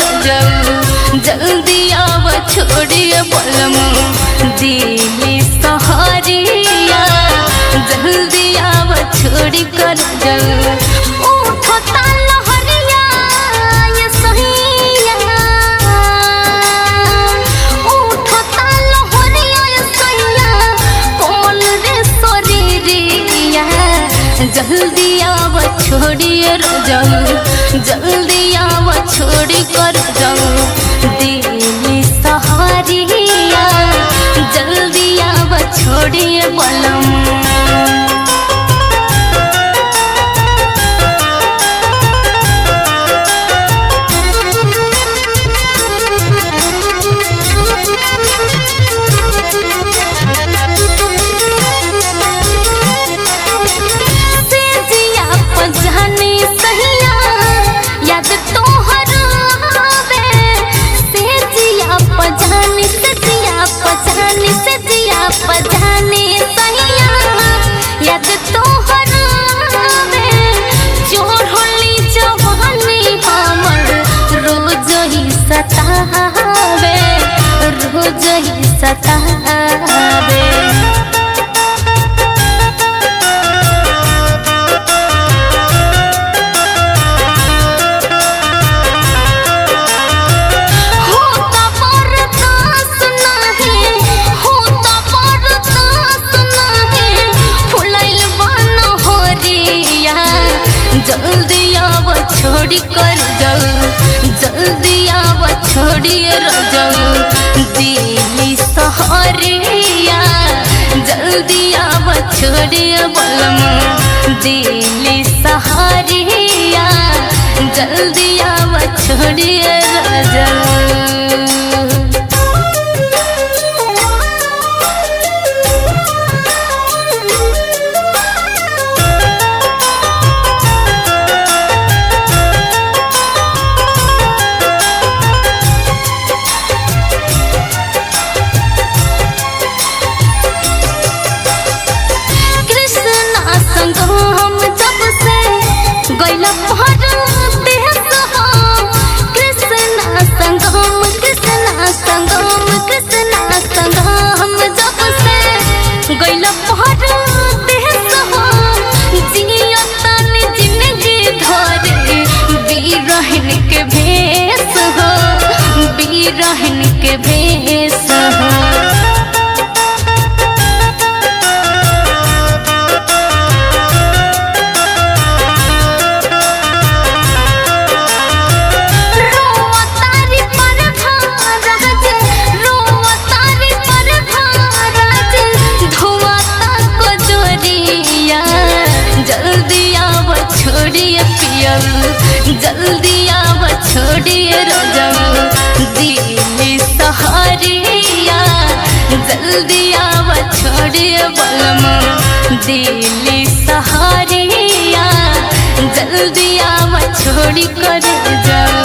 रजऊ जल्दी आव छोड़िए बलम दिली सहरिया जल्दी आव छोड़ी कर रजऊ उठता लहरिया ये सहिया उठता लहरिया ये सहिया कौन रे शरीरिया जल्दी आव छोड़िए रजऊ जल्दी आव छोड़ी कर जाऊं दिली सहारिया जल्दी आव छोड़िए बलम। सतावे रोज ही सतावे होता बर्दाश्त नहीं होता बर्दाश्त नहीं फुलाइल बन हो रिया जल्दी आव छोड़ी कर जाऊं जल्दी आव छोड़िए रजऊ दिली सहरिया जल्दी आव छोड़िए बलम दिली सहरिया जल्दी आव छोड़िए रजऊ। हम जब से गैला देश हो कृष्णा संगम कृष्णा संगम कृष्णा संगम जब से गैला देश हो जियतन जिंदगी धरे बीरहन के भेष हो बीरहन के भेष हो जल्दी आव छोड़िए रजऊ दिली सहरिया जल्दी आव छोड़िए बलम दिली सहरिया जल्दी आव छोड़ी कर जाऊं।